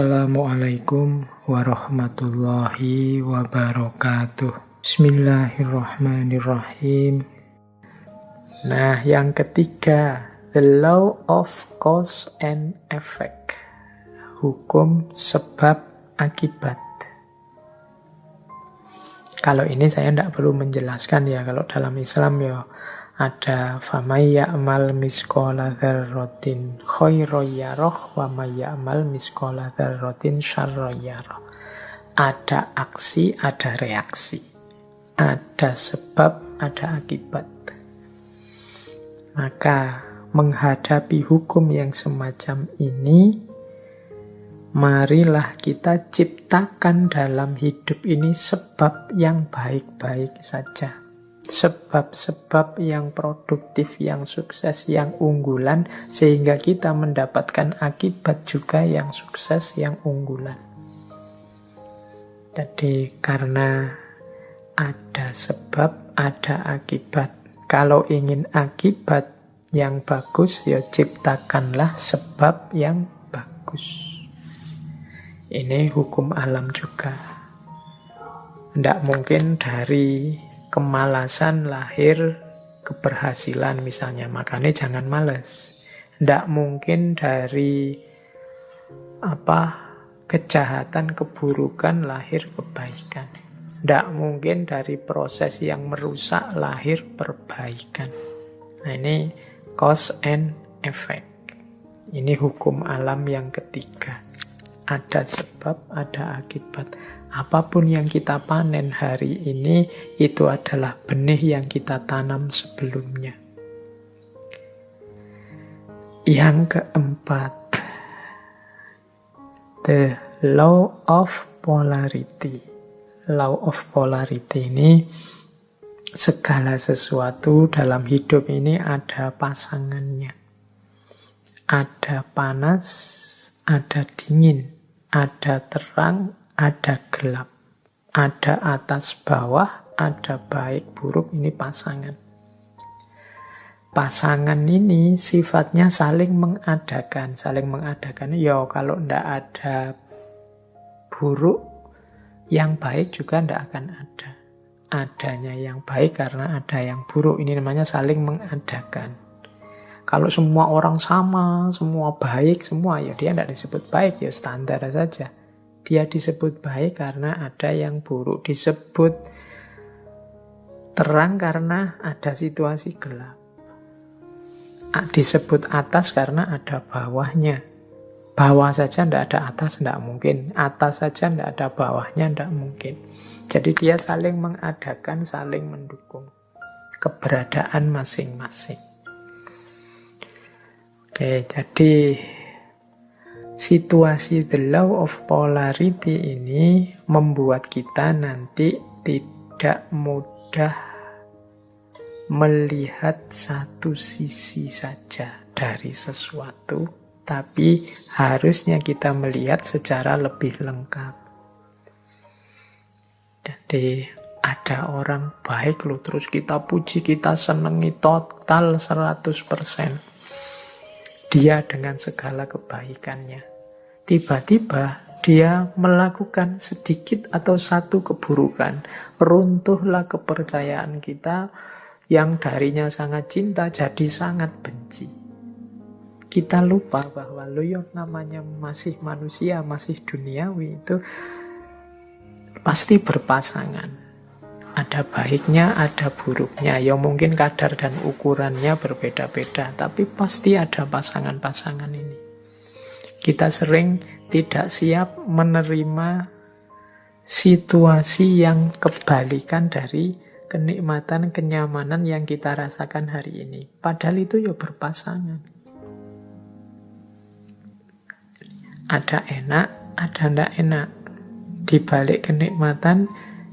Assalamualaikum warahmatullahi wabarakatuh. Bismillahirrahmanirrahim. Nah, yang ketiga, the law of cause and effect. Hukum sebab akibat. Kalau ini saya tidak perlu menjelaskan ya, kalau dalam Islam ya ada famay ya'mal misqala dzarratin khairan yarah wa may ya'mal misqala dzarratin syarran yarah. Ada aksi, ada reaksi. Ada sebab, ada akibat. Maka menghadapi hukum yang semacam ini, marilah kita ciptakan dalam hidup ini sebab yang baik-baik saja. Sebab-sebab yang produktif, yang sukses, yang unggulan, sehingga kita mendapatkan akibat juga yang sukses, yang unggulan. Jadi karena ada sebab, ada akibat. Kalau ingin akibat yang bagus, ya ciptakanlah sebab yang bagus. Ini hukum alam juga. Tidak mungkin dari kemalasan lahir keberhasilan misalnya, makanya jangan malas. Tidak mungkin dari kejahatan, keburukan lahir kebaikan. Tidak mungkin dari proses yang merusak lahir perbaikan. Nah, ini cause and effect. Ini hukum alam yang ketiga. Ada sebab, ada akibat. Apapun yang kita panen hari ini, itu adalah benih yang kita tanam sebelumnya. Yang keempat, the law of polarity. Law of polarity ini, segala sesuatu dalam hidup ini ada pasangannya. Ada panas, ada dingin, ada terang, ada gelap, ada atas bawah, ada baik buruk, ini pasangan. Pasangan ini sifatnya saling mengadakan. Saling mengadakan, ya kalau tidak ada buruk, yang baik juga tidak akan ada. Adanya yang baik karena ada yang buruk, ini namanya saling mengadakan. Kalau semua orang sama, semua baik, semua, ya dia tidak disebut baik, ya standar saja. Dia disebut baik karena ada yang buruk. Disebut terang karena ada situasi gelap. Disebut atas karena ada bawahnya. Bawah saja tidak ada atas, tidak mungkin. Atas saja tidak ada bawahnya, tidak mungkin. Jadi dia saling mengadakan, saling mendukung keberadaan masing-masing. Oke, jadi situasi the law of polarity ini membuat kita nanti tidak mudah melihat satu sisi saja dari sesuatu, tapi harusnya kita melihat secara lebih lengkap. Jadi ada orang baik loh, terus kita puji, kita senangi total 100%. Dia dengan segala kebaikannya. Tiba-tiba dia melakukan sedikit atau satu keburukan. Runtuhlah kepercayaan kita yang darinya sangat cinta jadi sangat benci. Kita lupa bahwa namanya masih manusia, masih duniawi, itu pasti berpasangan. Ada baiknya, ada buruknya. Ya mungkin kadar dan ukurannya berbeda-beda, tapi pasti ada pasangan-pasangan ini. Kita sering tidak siap menerima situasi yang kebalikan dari kenikmatan, kenyamanan yang kita rasakan hari ini. Padahal itu ya berpasangan. Ada enak, ada tidak enak. Di balik kenikmatan,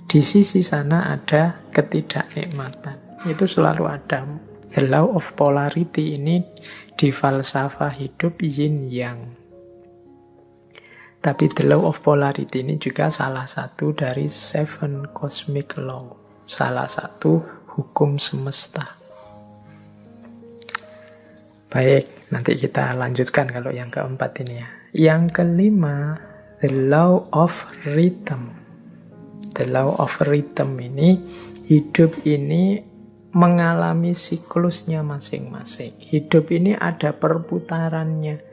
di sisi sana ada ketidaknikmatan. Itu selalu ada. The law of polarity ini di falsafah hidup yin yang. Tapi the law of polarity ini juga salah satu dari 7 cosmic law. Salah satu hukum semesta. Baik, nanti kita lanjutkan kalau yang keempat ini ya. Yang kelima, the law of rhythm. The law of rhythm ini, hidup ini mengalami siklusnya masing-masing. Hidup ini ada perputarannya.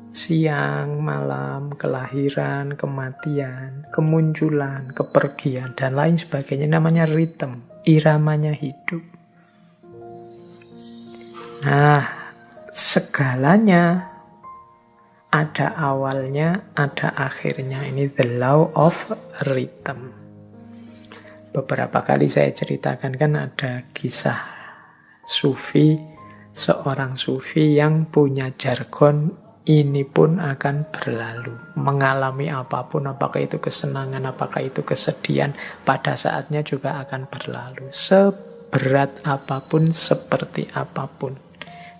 Siang, malam, kelahiran, kematian, kemunculan, kepergian, dan lain sebagainya. Namanya rhythm, iramanya hidup. Nah, segalanya ada awalnya, ada akhirnya. Ini the law of rhythm. Beberapa kali saya ceritakan kan ada kisah sufi, seorang sufi yang punya jargon, ini pun akan berlalu. Mengalami apapun, apakah itu kesenangan, apakah itu kesedihan, pada saatnya juga akan berlalu. Seberat apapun, seperti apapun.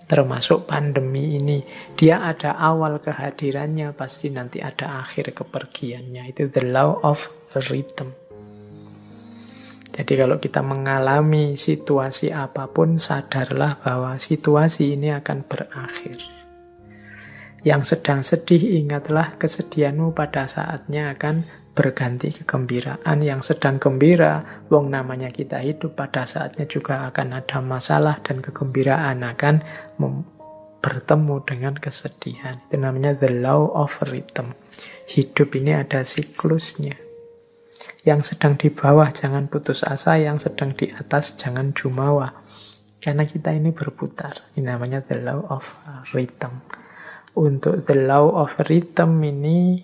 Termasuk pandemi ini. Dia ada awal kehadirannya, pasti nanti ada akhir kepergiannya. Itu the law of rhythm. Jadi kalau kita mengalami situasi apapun, sadarlah bahwa situasi ini akan berakhir. Yang sedang sedih, ingatlah kesedihanmu pada saatnya akan berganti kegembiraan. Yang sedang gembira, wong namanya kita hidup, pada saatnya juga akan ada masalah dan kegembiraan akan bertemu dengan kesedihan. Itu namanya the law of rhythm. Hidup ini ada siklusnya. Yang sedang di bawah jangan putus asa, yang sedang di atas jangan jumawa. Karena kita ini berputar. Ini namanya the law of rhythm. Untuk the law of rhythm ini,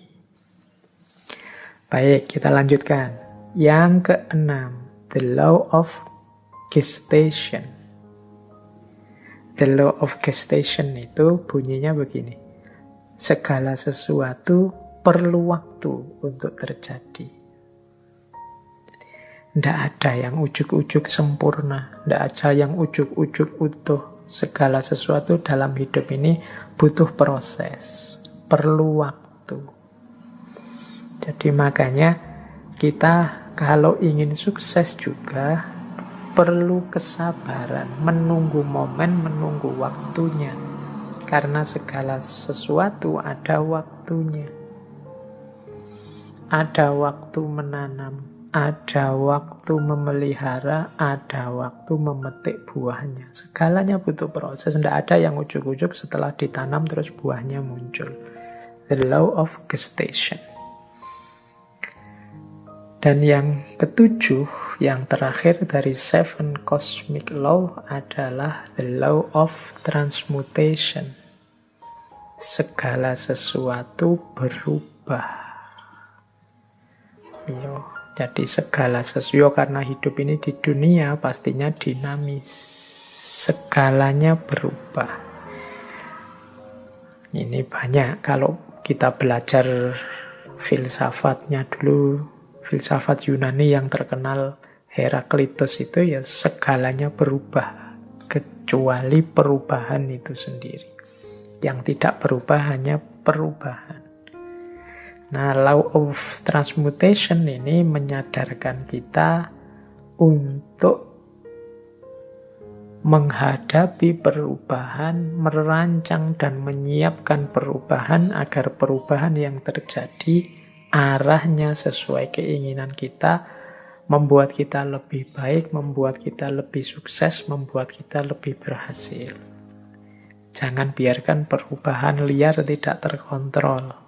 baik, kita lanjutkan. Yang keenam, the law of gestation. The law of gestation itu bunyinya begini. Segala sesuatu perlu waktu untuk terjadi. Tidak ada yang ujuk-ujuk sempurna. Tidak ada yang ujuk-ujuk utuh. Segala sesuatu dalam hidup ini butuh proses. Perlu waktu. Jadi makanya kita kalau ingin sukses juga perlu kesabaran. Menunggu momen, menunggu waktunya. Karena segala sesuatu ada waktunya. Ada waktu menanam. Ada waktu memelihara, ada waktu memetik buahnya. Segalanya butuh proses. Tidak ada yang ujuk-ujuk setelah ditanam terus buahnya muncul. The law of gestation. Dan yang ketujuh, yang terakhir dari seven cosmic law adalah the law of transmutation. Segala sesuatu berubah. Jadi segala sesuatu, karena hidup ini di dunia pastinya dinamis. Segalanya berubah. Ini banyak kalau kita belajar filsafatnya dulu, filsafat Yunani yang terkenal Heraklitus itu ya segalanya berubah. Kecuali perubahan itu sendiri. Yang tidak berubah hanya perubahan. Nah, law of transmutation ini menyadarkan kita untuk menghadapi perubahan, merancang dan menyiapkan perubahan agar perubahan yang terjadi arahnya sesuai keinginan kita, membuat kita lebih baik, membuat kita lebih sukses, membuat kita lebih berhasil. Jangan biarkan perubahan liar tidak terkontrol.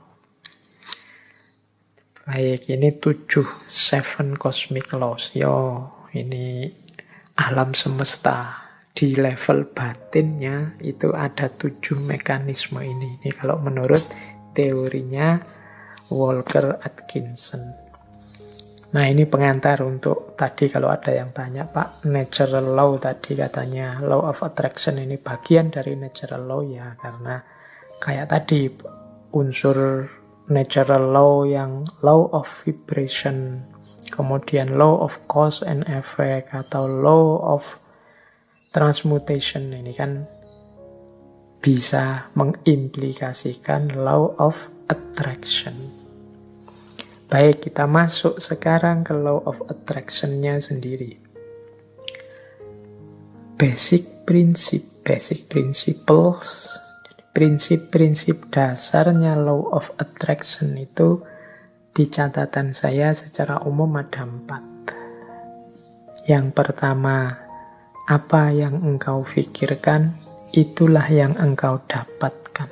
Baik, ini 7 cosmic laws. Ini alam semesta. Di level batinnya itu ada 7 mekanisme ini. Ini kalau menurut teorinya Walker Atkinson. Nah, ini pengantar untuk tadi kalau ada yang tanya, Pak, natural law tadi katanya law of attraction ini bagian dari natural law ya, karena kayak tadi unsur natural law yang law of vibration, kemudian law of cause and effect, atau law of transmutation ini kan bisa mengimplikasikan law of attraction. Baik, kita masuk sekarang ke law of attraction-nya sendiri. Basic principles. prinsip-prinsip dasarnya law of attraction itu di catatan saya secara umum ada 4. Yang pertama, apa yang engkau pikirkan, itulah yang engkau dapatkan.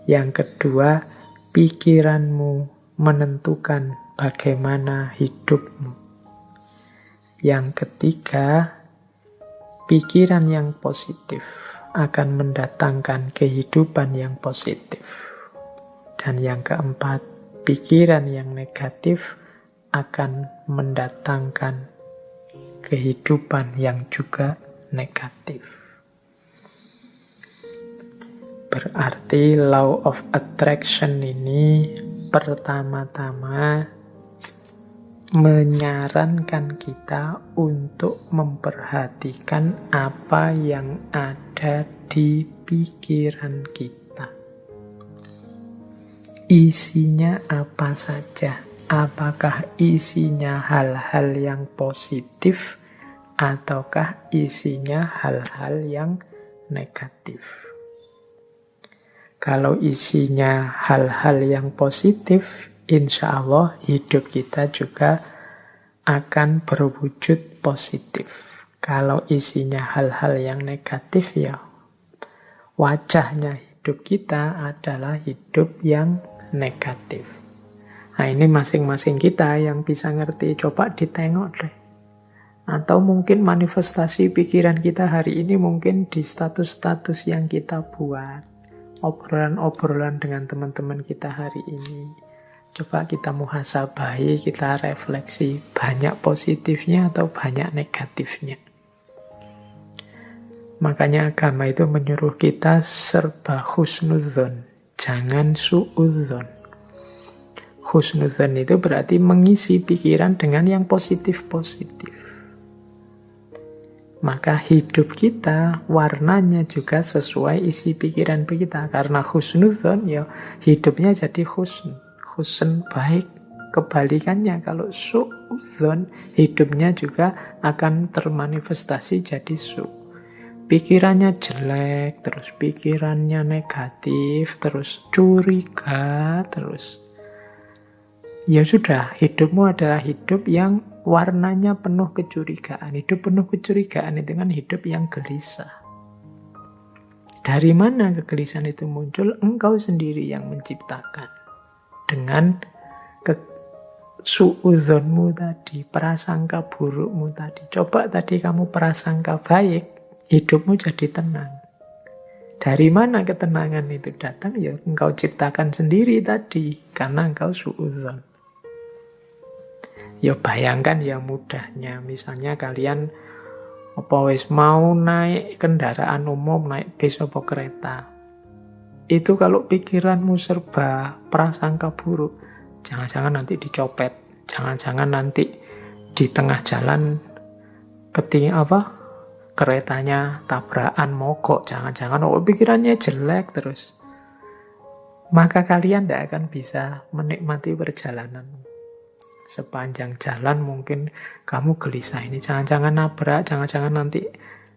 Yang kedua, pikiranmu menentukan bagaimana hidupmu. Yang ketiga, pikiran yang positif akan mendatangkan kehidupan yang positif. Dan yang keempat, pikiran yang negatif akan mendatangkan kehidupan yang juga negatif. Berarti law of attraction ini pertama-tama menyarankan kita untuk memperhatikan apa yang ada di pikiran kita. Isinya apa saja? Apakah isinya hal-hal yang positif ataukah isinya hal-hal yang negatif? Kalau isinya hal-hal yang positif, insya Allah hidup kita juga akan berwujud positif. Kalau isinya hal-hal yang negatif, ya wajahnya hidup kita adalah hidup yang negatif. Nah, ini masing-masing kita yang bisa ngerti. Coba ditengok deh. Atau mungkin manifestasi pikiran kita hari ini mungkin di status-status yang kita buat. Obrolan-obrolan dengan teman-teman kita hari ini. Coba kita muhasabahi, kita refleksi. Banyak positifnya atau banyak negatifnya. Makanya agama itu menyuruh kita serba husnudzon. Jangan suudzon. Husnudzon itu berarti mengisi pikiran dengan yang positif-positif. Maka hidup kita warnanya juga sesuai isi pikiran kita. Karena husnudzon, ya hidupnya jadi husn. Husn baik. Kebalikannya kalau suudzon, hidupnya juga akan termanifestasi jadi su. Pikirannya jelek, terus pikirannya negatif, terus curiga, terus ya sudah, hidupmu adalah hidup yang warnanya penuh kecurigaan. Hidup penuh kecurigaan itu kan hidup yang gelisah. Dari mana kegelisahan itu muncul? Engkau sendiri yang menciptakan. Dengan suudzonmu tadi, prasangka burukmu tadi. Coba tadi kamu prasangka baik, hidupmu jadi tenang. Dari mana ketenangan itu datang? Ya engkau ciptakan sendiri tadi, karena engkau suudzon. Ya bayangkan ya mudahnya, misalnya kalian mau naik kendaraan umum, naik bis atau kereta. Itu kalau pikiranmu serba prasangka buruk, jangan-jangan nanti dicopet, jangan-jangan nanti di tengah jalan keretanya tabrakan mogok, jangan-jangan pikirannya jelek terus. Maka kalian tidak akan bisa menikmati perjalanan. Sepanjang jalan mungkin kamu gelisah, ini jangan-jangan nabrak, jangan-jangan nanti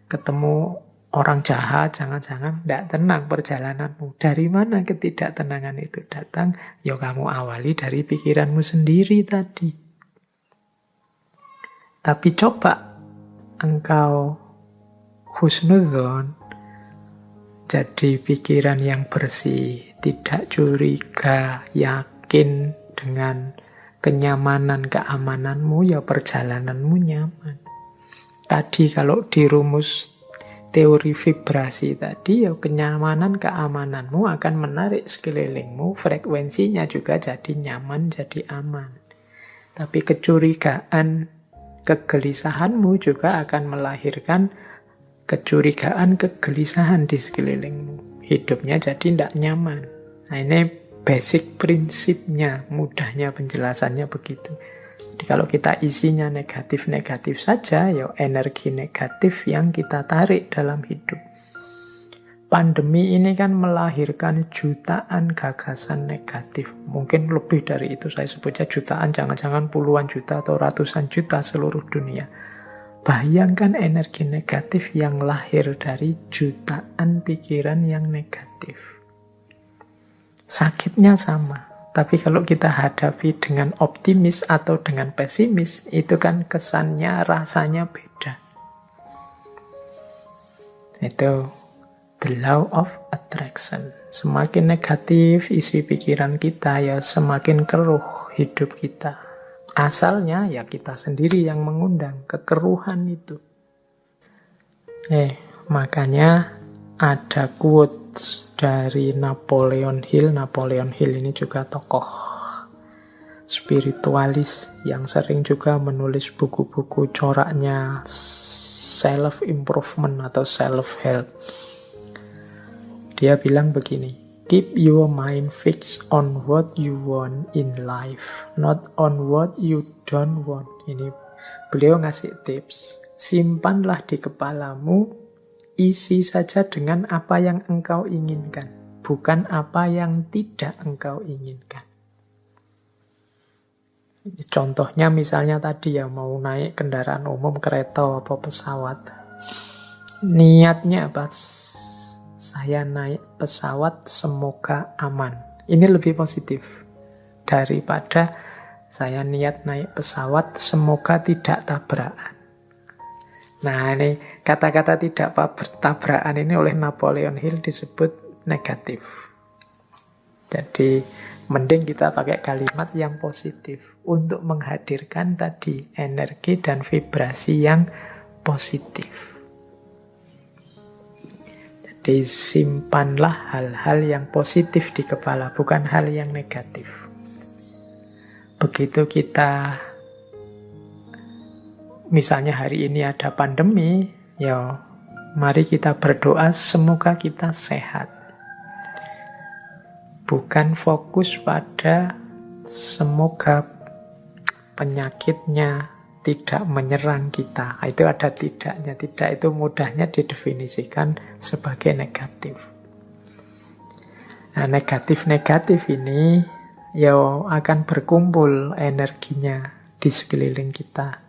ketemu orang jahat, jangan-jangan tidak tenang perjalananmu. Dari mana ketidaktenangan itu datang? Ya kamu awali dari pikiranmu sendiri tadi. Tapi coba engkau husnudzon, jadi pikiran yang bersih, tidak curiga, yakin dengan kenyamanan, keamananmu, ya perjalananmu nyaman. Tadi kalau di rumus teori vibrasi tadi, ya kenyamanan, keamananmu akan menarik sekelilingmu, frekuensinya juga jadi nyaman, jadi aman. Tapi kecurigaan, kegelisahanmu juga akan melahirkan kecurigaan, kegelisahan di sekelilingmu. Hidupnya jadi tidak nyaman. Nah ini basic prinsipnya, mudahnya penjelasannya begitu. Jadi kalau kita isinya negatif-negatif saja, ya energi negatif yang kita tarik dalam hidup. Pandemi ini kan melahirkan jutaan gagasan negatif. Mungkin lebih dari itu, saya sebutnya jutaan, jangan-jangan puluhan juta atau ratusan juta seluruh dunia. Bayangkan energi negatif yang lahir dari jutaan pikiran yang negatif. Sakitnya sama. Tapi kalau kita hadapi dengan optimis atau dengan pesimis, itu kan kesannya, rasanya beda. Itu the law of attraction. Semakin negatif isi pikiran kita, ya semakin keruh hidup kita. Asalnya ya kita sendiri yang mengundang kekeruhan itu. Makanya ada quotes dari Napoleon Hill. Napoleon Hill ini juga tokoh spiritualis yang sering juga menulis buku-buku coraknya self-improvement atau self-help. Dia bilang begini, keep your mind fixed on what you want in life, not on what you don't want. Ini beliau ngasih tips. Simpanlah di kepalamu, isi saja dengan apa yang engkau inginkan, bukan apa yang tidak engkau inginkan. Contohnya misalnya tadi ya, mau naik kendaraan umum, kereta atau pesawat. Niatnya apa? Saya naik pesawat semoga aman. Ini lebih positif daripada saya niat naik pesawat semoga tidak tabrakan. Nah, ini kata-kata tidak tabrakan ini oleh Napoleon Hill disebut negatif. Jadi mending kita pakai kalimat yang positif untuk menghadirkan tadi energi dan vibrasi yang positif. Jadi simpanlah hal-hal yang positif di kepala, bukan hal yang negatif. Begitu kita, misalnya hari ini ada pandemi, ya mari kita berdoa semoga kita sehat. Bukan fokus pada semoga penyakitnya tidak menyerang kita. Itu ada tidaknya. Tidak itu mudahnya didefinisikan sebagai negatif. Nah, negatif-negatif ini ya akan berkumpul energinya di sekeliling kita.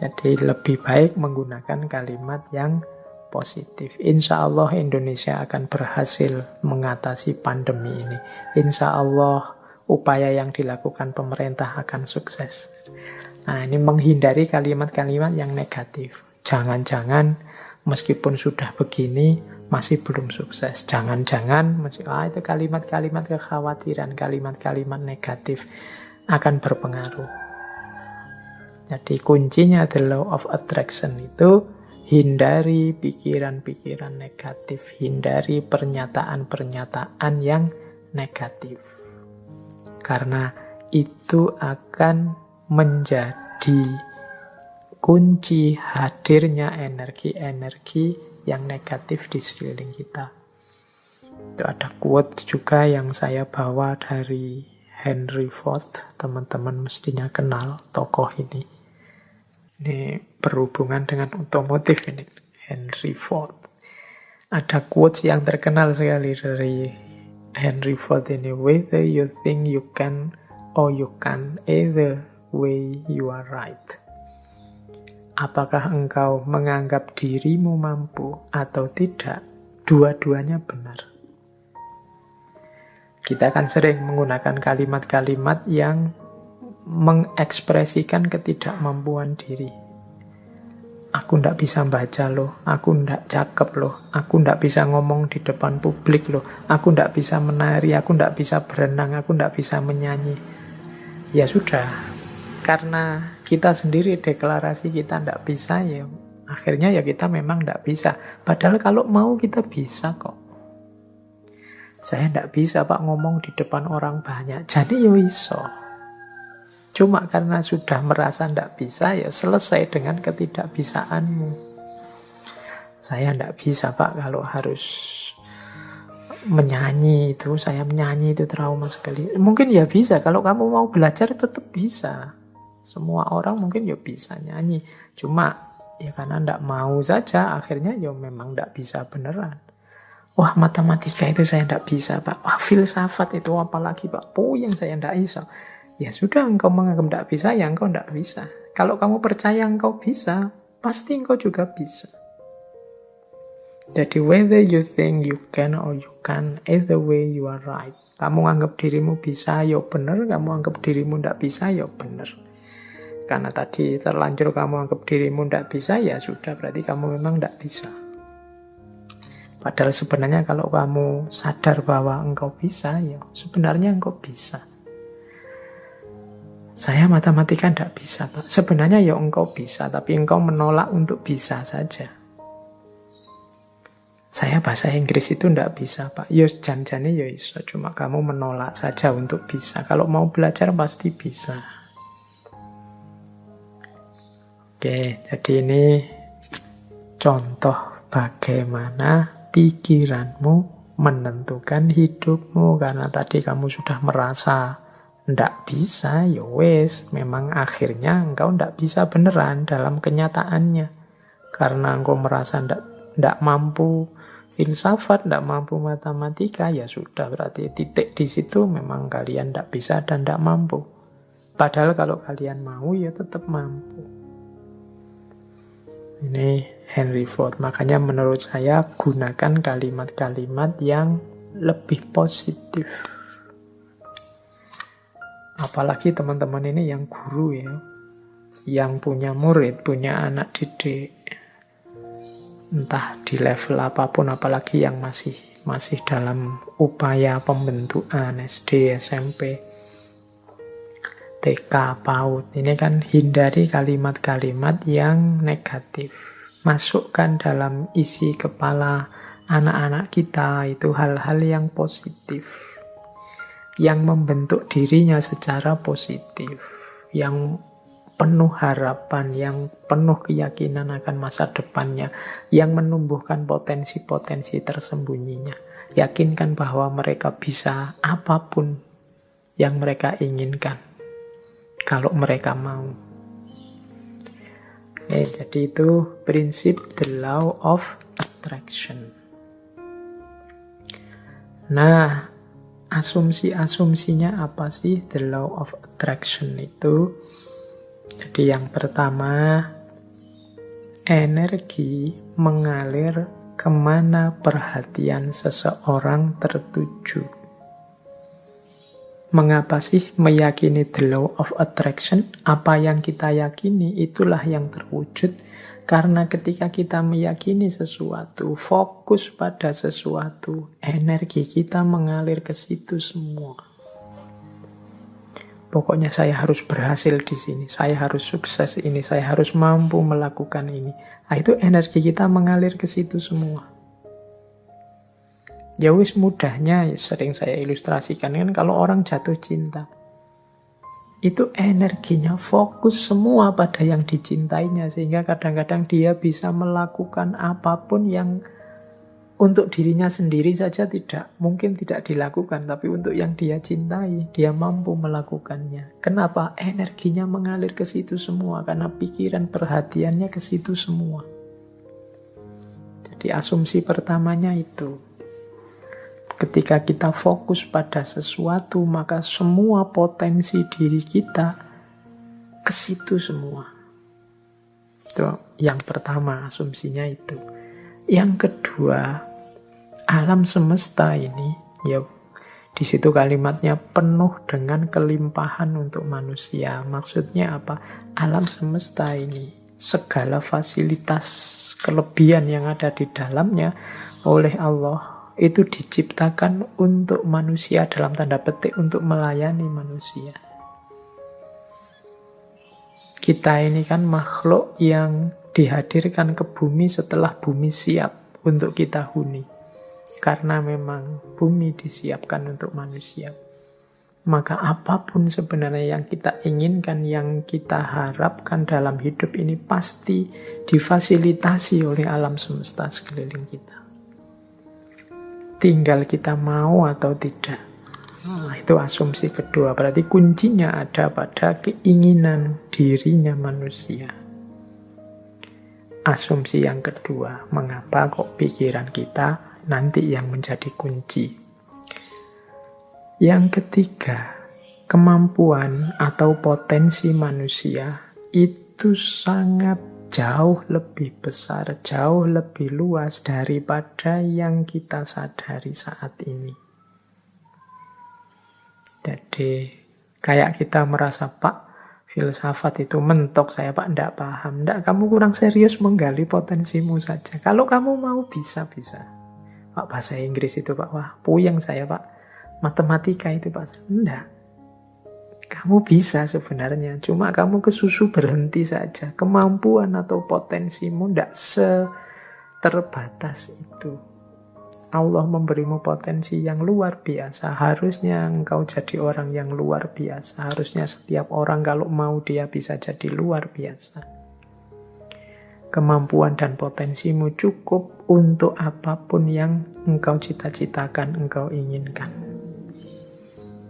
Jadi lebih baik menggunakan kalimat yang positif. Insya Allah Indonesia akan berhasil mengatasi pandemi ini. Insya Allah upaya yang dilakukan pemerintah akan sukses. Nah, ini menghindari kalimat-kalimat yang negatif. Jangan-jangan meskipun sudah begini masih belum sukses. Jangan-jangan itu kalimat-kalimat kekhawatiran, kalimat-kalimat negatif akan berpengaruh. Jadi kuncinya the law of attraction itu hindari pikiran-pikiran negatif, hindari pernyataan-pernyataan yang negatif. Karena itu akan menjadi kunci hadirnya energi-energi yang negatif di sekeliling kita. Itu ada quote juga yang saya bawa dari Henry Ford. Teman-teman mestinya kenal tokoh ini. Ini berhubungan dengan otomotif ini. Henry Ford. Ada quote yang terkenal sekali dari Henry Ford ini. Whether you think you can or you can't, either way you are right. Apakah engkau menganggap dirimu mampu atau tidak, dua-duanya benar. Kita akan sering menggunakan kalimat-kalimat yang mengekspresikan ketidakmampuan diri. Aku ndak bisa baca loh, aku ndak cakep loh, aku ndak bisa ngomong di depan publik loh, aku ndak bisa menari, aku ndak bisa berenang, aku ndak bisa menyanyi. Ya sudah, karena kita sendiri deklarasi kita ndak bisa, ya akhirnya ya kita memang ndak bisa. Padahal kalau mau kita bisa kok. Saya ndak bisa Pak ngomong di depan orang banyak, jadi ya iso. Cuma karena sudah merasa ndak bisa, ya selesai dengan ketidakbisaanmu. Saya ndak bisa Pak kalau harus menyanyi itu, saya menyanyi itu trauma sekali. Mungkin ya bisa, kalau kamu mau belajar tetap bisa. Semua orang mungkin ya bisa nyanyi. Cuma ya karena ndak mau saja, akhirnya ya memang ndak bisa beneran. Wah, matematika itu saya ndak bisa Pak. Wah, filsafat itu apalagi Pak, puyeng saya ndak bisa. Ya sudah, engkau menganggap ndak bisa, ya engkau ndak bisa. Kalau kamu percaya engkau bisa, pasti engkau juga bisa. Jadi whether you think you can or you can't, either way you are right. Kamu anggap dirimu bisa, ya benar. Kamu anggap dirimu tidak bisa, ya benar. Karena tadi terlanjur kamu anggap dirimu tidak bisa, ya sudah, berarti kamu memang tidak bisa. Padahal sebenarnya kalau kamu sadar bahwa engkau bisa, ya sebenarnya engkau bisa. Saya matematika tidak bisa, Pak. Sebenarnya ya engkau bisa, tapi engkau menolak untuk bisa saja. Saya bahasa Inggris itu tidak bisa, Pak. Ya jan-jane ya iso, cuma kamu menolak saja untuk bisa. Kalau mau belajar pasti bisa. Oke, jadi ini contoh bagaimana pikiranmu menentukan hidupmu. Karena tadi kamu sudah merasa ndak bisa, ya wes, memang akhirnya engkau ndak bisa beneran dalam kenyataannya. Karena engkau merasa ndak mampu filsafat, ndak mampu matematika, ya sudah, berarti titik di situ memang kalian ndak bisa dan ndak mampu. Padahal kalau kalian mau, ya tetap mampu. Ini Henry Ford. Makanya menurut saya gunakan kalimat-kalimat yang lebih positif. Apalagi teman-teman ini yang guru ya, yang punya murid, punya anak didik, entah di level apapun, apalagi yang masih dalam upaya pembentukan SD, SMP, TK, PAUD. Ini kan hindari kalimat-kalimat yang negatif. Masukkan dalam isi kepala anak-anak kita itu hal-hal yang positif, yang membentuk dirinya secara positif, yang penuh harapan, yang penuh keyakinan akan masa depannya, yang menumbuhkan potensi-potensi tersembunyinya. Yakinkan bahwa mereka bisa apapun yang mereka inginkan, kalau mereka mau. Jadi itu prinsip the law of attraction. Nah, asumsi-asumsinya apa sih the law of attraction itu? Jadi yang pertama, energi mengalir kemana perhatian seseorang tertuju. Mengapa sih meyakini the law of attraction? Apa yang kita yakini itulah yang terwujud. Karena ketika kita meyakini sesuatu, fokus pada sesuatu, energi kita mengalir ke situ semua. Pokoknya saya harus berhasil di sini, saya harus sukses ini, saya harus mampu melakukan ini. Nah, itu energi kita mengalir ke situ semua. Ya wis, mudahnya sering saya ilustrasikan kan kalau orang jatuh cinta. Itu energinya fokus semua pada yang dicintainya, sehingga kadang-kadang dia bisa melakukan apapun yang untuk dirinya sendiri saja mungkin tidak dilakukan, tapi untuk yang dia cintai, dia mampu melakukannya. Kenapa? Energinya mengalir ke situ semua, karena pikiran perhatiannya ke situ semua. Jadi asumsi pertamanya itu. Ketika kita fokus pada sesuatu, maka semua potensi diri kita ke situ semua. Itu yang pertama, asumsinya itu. Yang kedua, alam semesta ini, ya di situ kalimatnya penuh dengan kelimpahan untuk manusia. Maksudnya apa? Alam semesta ini, segala fasilitas kelebihan yang ada di dalamnya oleh Allah itu diciptakan untuk manusia, dalam tanda petik untuk melayani manusia. Kita ini kan makhluk yang dihadirkan ke bumi setelah bumi siap untuk kita huni. Karena memang bumi disiapkan untuk manusia. Maka apapun sebenarnya yang kita inginkan, yang kita harapkan dalam hidup ini pasti difasilitasi oleh alam semesta sekeliling kita. Tinggal kita mau atau tidak. Nah, itu asumsi kedua. Berarti kuncinya ada pada keinginan dirinya manusia. Asumsi yang kedua, mengapa kok pikiran kita nanti yang menjadi kunci. Yang ketiga, kemampuan atau potensi manusia itu sangat jauh lebih besar, jauh lebih luas daripada yang kita sadari saat ini. Jadi kayak kita merasa, Pak, filsafat itu mentok, saya Pak ndak paham. Ndak, kamu kurang serius menggali potensimu saja. Kalau kamu mau bisa-bisa. Pak, bahasa Inggris itu Pak, wah puyeng saya Pak. Matematika itu Pak, ndak. Kamu bisa sebenarnya, cuma kamu kesusu berhenti saja. Kemampuan atau potensimu ndak seterbatas itu. Allah memberimu potensi yang luar biasa. Harusnya engkau jadi orang yang luar biasa. Harusnya setiap orang kalau mau dia bisa jadi luar biasa. Kemampuan dan potensimu cukup untuk apapun yang engkau cita-citakan, engkau inginkan.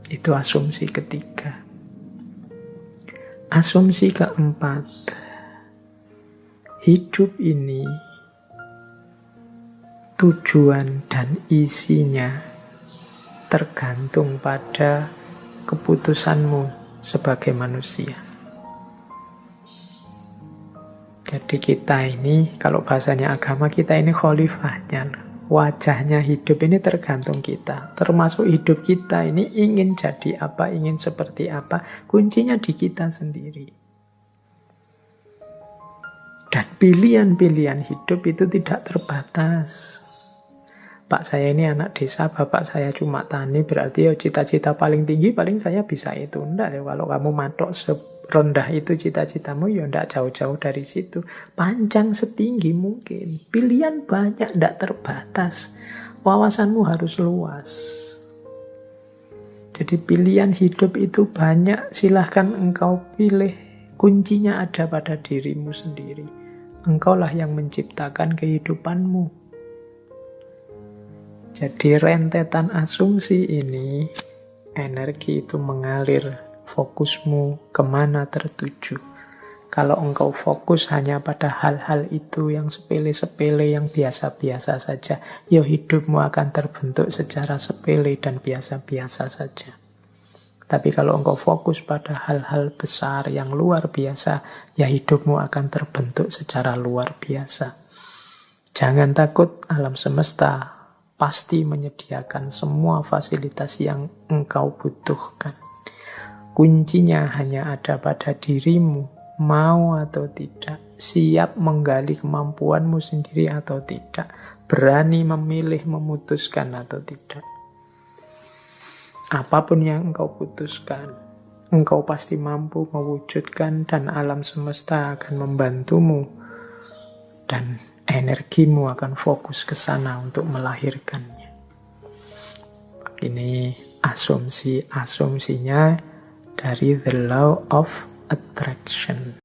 Itu asumsi ketiga. Asumsi keempat, hidup ini tujuan dan isinya tergantung pada keputusanmu sebagai manusia. Jadi kita ini, kalau bahasanya agama, kita ini khalifahnya. Wajahnya hidup ini tergantung kita. Termasuk hidup kita ini ingin jadi apa, ingin seperti apa. Kuncinya di kita sendiri. Dan pilihan-pilihan hidup itu tidak terbatas. Pak saya ini anak desa, bapak saya cuma tani, berarti ya cita-cita paling tinggi paling saya bisa itu. Enggak ya, kalau kamu matok serendah itu cita-citamu, ya enggak jauh-jauh dari situ. Panjang setinggi mungkin. Pilihan banyak, enggak terbatas. Wawasanmu harus luas. Jadi pilihan hidup itu banyak, silahkan engkau pilih. Kuncinya ada pada dirimu sendiri. Engkaulah yang menciptakan kehidupanmu. Jadi rentetan asumsi ini, energi itu mengalir, fokusmu kemana tertuju. Kalau engkau fokus hanya pada hal-hal itu yang sepele-sepele, yang biasa-biasa saja, ya hidupmu akan terbentuk secara sepele dan biasa-biasa saja. Tapi kalau engkau fokus pada hal-hal besar yang luar biasa, ya hidupmu akan terbentuk secara luar biasa. Jangan takut, alam semesta pasti menyediakan semua fasilitas yang engkau butuhkan. Kuncinya hanya ada pada dirimu, mau atau tidak, siap menggali kemampuanmu sendiri atau tidak, berani memilih, memutuskan atau tidak. Apapun yang engkau putuskan, engkau pasti mampu mewujudkan dan alam semesta akan membantumu dan energimu akan fokus ke sana untuk melahirkannya. Ini asumsinya dari The Law of Attraction.